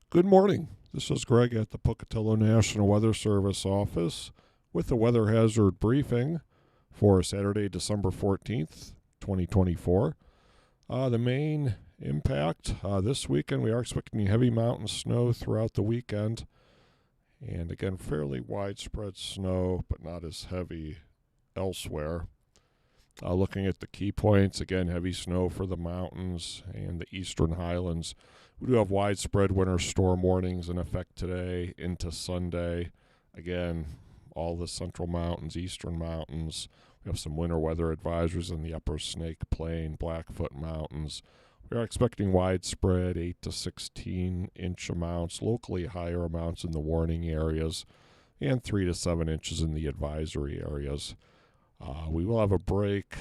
Good morning. This is Greg at the Pocatello National Weather Service office with the weather hazard briefing for Saturday, December 14th, 2024. The main impact this weekend, we are expecting heavy mountain snow throughout the weekend. And again, fairly widespread snow, but not as heavy elsewhere. Looking at the key points, again, heavy snow for the mountains and the eastern highlands. We do have widespread winter storm warnings in effect today into Sunday. Again, all the central mountains, eastern mountains. We have some winter weather advisories in the upper Snake Plain, Blackfoot Mountains. We are expecting widespread 8 to 16 inch amounts, locally higher amounts in the warning areas, and 3 to 7 inches in the advisory areas. We will have a break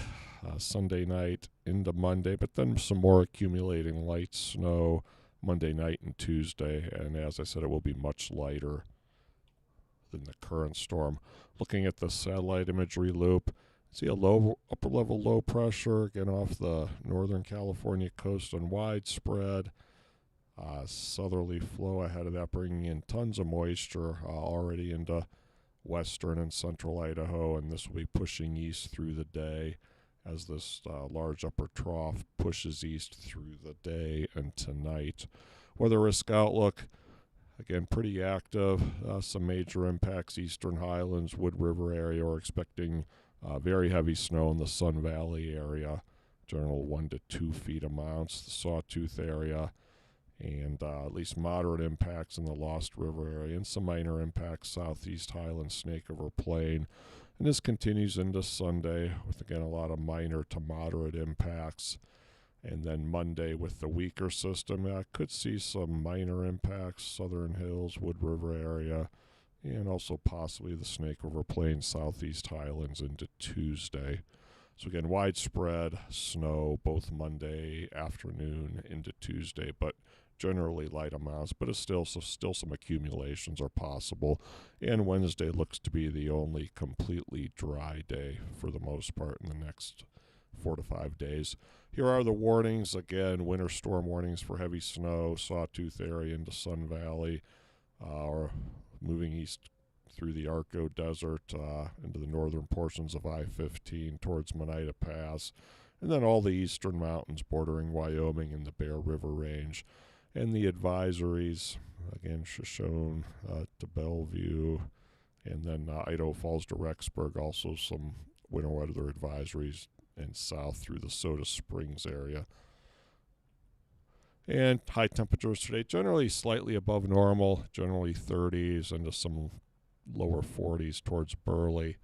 Sunday night into Monday, but then some more accumulating light snow Monday night and Tuesday. And as I said, it will be much lighter than the current storm. Looking at the satellite imagery loop, see a low, upper level low pressure again off the northern California coast and widespread. Southerly flow ahead of that, bringing in tons of moisture already into western and central Idaho, and this will be pushing east through the day as this large upper trough pushes east through the day and tonight. Weather risk outlook, again, pretty active. Some major impacts, eastern highlands, Wood River area. We're expecting very heavy snow in the Sun Valley area, general 1 to 2 feet amounts, the Sawtooth area, and at least moderate impacts in the Lost River area, and some minor impacts southeast Highland, Snake River Plain. And this continues into Sunday with, again, a lot of minor to moderate impacts. And then Monday with the weaker system, could see some minor impacts, Southern Hills, Wood River area, and also possibly the Snake River Plain, southeast Highlands into Tuesday. So again, widespread snow both Monday afternoon into Tuesday, but generally light amounts, but it's still some accumulations are possible. And Wednesday looks to be the only completely dry day for the most part in the next 4 to 5 days. Here are the warnings. Again, winter storm warnings for heavy snow, Sawtooth area into Sun Valley, or moving east through the Arco Desert into the northern portions of I-15 towards Monida Pass, and then all the eastern mountains bordering Wyoming and the Bear River Range. And the advisories, again, shown to Bellevue, and then Idaho Falls to Rexburg, also some winter weather advisories and south through the Soda Springs area. And high temperatures today, generally slightly above normal, generally 30s into some lower 40s towards Burley.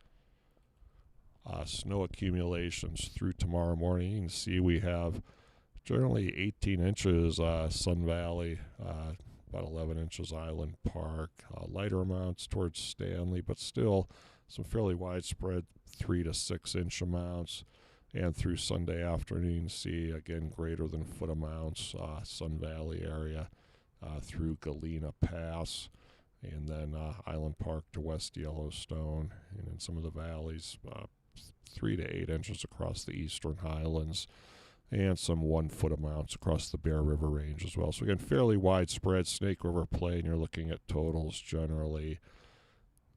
Snow accumulations through tomorrow morning. You can see we have generally 18 inches Sun Valley, about 11 inches Island Park, lighter amounts towards Stanley, but still some fairly widespread 3 to 6 inch amounts. And through Sunday afternoon, see again greater than foot amounts, Sun Valley area through Galena Pass, and then Island Park to West Yellowstone, and in some of the valleys, 3 to 8 inches across the eastern highlands, and some 1 foot amounts across the Bear River Range as well. So again, fairly widespread. Snake River Plain, you're looking at totals generally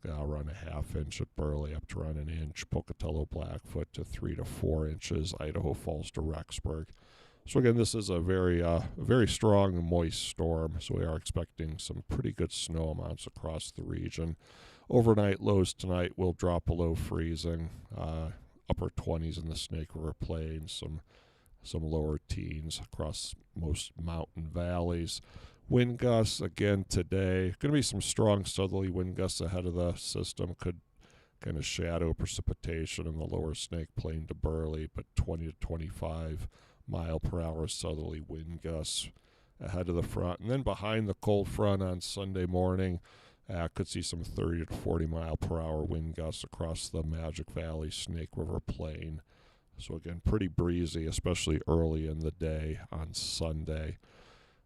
around a half inch at Burley, up to around an inch. Pocatello, Blackfoot to 3 to 4 inches. Idaho Falls to Rexburg. So again, this is a very strong moist storm. So we are expecting some pretty good snow amounts across the region. Overnight lows tonight will drop below freezing. Upper 20s in the Snake River Plain. Some lower teens across most mountain valleys. Wind gusts again today. Going to be some strong southerly wind gusts ahead of the system. Could kind of shadow precipitation in the lower Snake Plain to Burley, but 20 to 25 mile per hour southerly wind gusts ahead of the front. And then behind the cold front on Sunday morning, could see some 30 to 40 mile per hour wind gusts across the Magic Valley, Snake River Plain. So again, pretty breezy, especially early in the day on Sunday.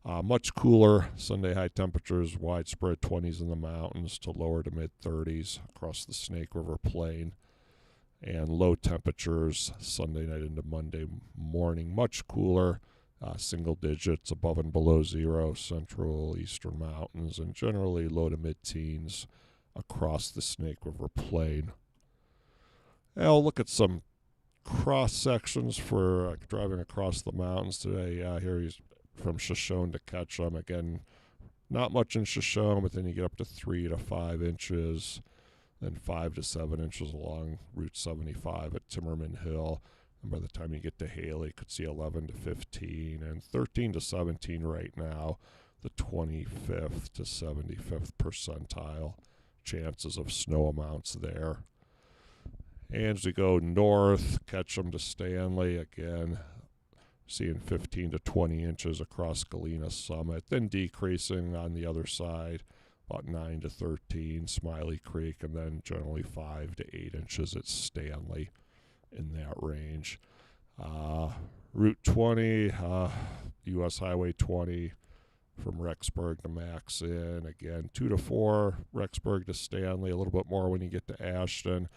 Much cooler Sunday high temperatures, widespread 20s in the mountains to lower to mid 30s across the Snake River Plain. And low temperatures Sunday night into Monday morning, much cooler single digits above and below zero, central, eastern mountains, and generally low to mid-teens across the Snake River Plain. I'll look at some cross sections for driving across the mountains today. Here he's from Shoshone to Ketchum. Again, not much in Shoshone, but then you get up to 3 to 5 inches, then 5 to 7 inches along Route 75 at Timmerman Hill. And by the time you get to Haley, you could see 11 to 15 and 13 to 17 right now, the 25th to 75th percentile chances of snow amounts there. And as we go north, Ketchum to Stanley, again, seeing 15 to 20 inches across Galena Summit, then decreasing on the other side, about 9 to 13, Smiley Creek, and then generally 5 to 8 inches at Stanley in that range. Route 20, U.S. Highway 20 from Rexburg to Maxon, again, 2 to 4, Rexburg to Stanley, a little bit more when you get to Ashton.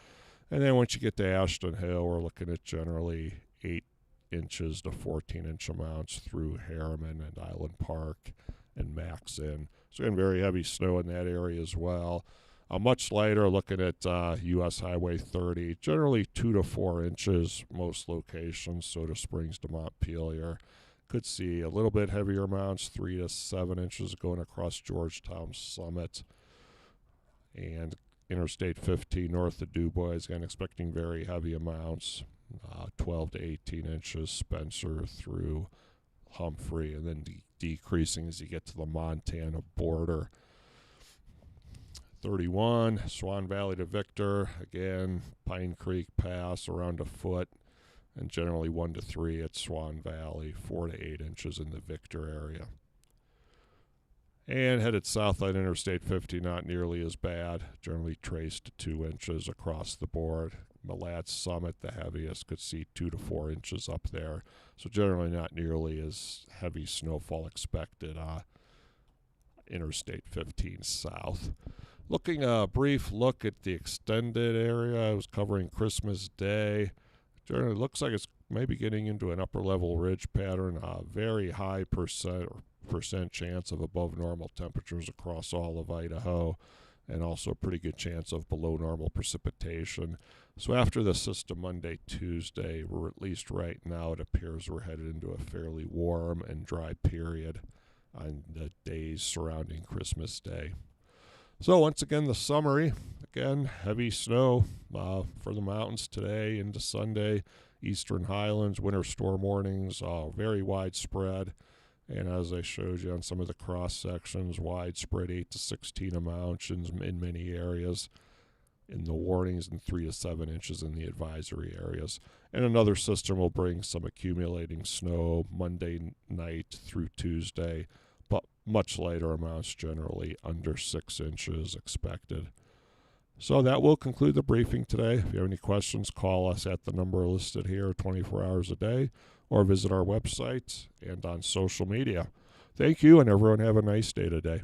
And then once you get to Ashton Hill, we're looking at generally 8 inches to 14-inch amounts through Harriman and Island Park and Maxon. So again, very heavy snow in that area as well. Much lighter, looking at U.S. Highway 30, generally 2 to 4 inches most locations, Soda Springs to Montpelier. Could see a little bit heavier amounts, 3 to 7 inches going across Georgetown Summit. And Interstate 15 north of DuBois, again, expecting very heavy amounts, 12 to 18 inches, Spencer through Humphrey, and then decreasing as you get to the Montana border. 31, Swan Valley to Victor, again, Pine Creek Pass around a foot, and generally 1 to 3 at Swan Valley, 4 to 8 inches in the Victor area. And headed south on Interstate 50, not nearly as bad, generally traced to 2 inches across the board. Mallats Summit, the heaviest, could see 2 to 4 inches up there, so generally not nearly as heavy snowfall expected Interstate 15 south. Looking a brief look at the extended area, I was covering Christmas Day. Generally looks like it's maybe getting into an upper level ridge pattern, very high percent chance of above normal temperatures across all of Idaho, and also a pretty good chance of below normal precipitation. So after the system Monday, Tuesday, we're at least right now, it appears we're headed into a fairly warm and dry period on the days surrounding Christmas Day. So once again, the summary, again, heavy snow for the mountains today into Sunday, eastern highlands, winter storm warnings, very widespread. And as I showed you on some of the cross sections, widespread 8 to 16 amounts in many areas in the warnings, and 3 to 7 inches in the advisory areas. And another system will bring some accumulating snow Monday night through Tuesday, but much lighter amounts, generally under 6 inches expected. So that will conclude the briefing today. If you have any questions, call us at the number listed here 24 hours a day, or visit our website and on social media. Thank you, and everyone have a nice day today.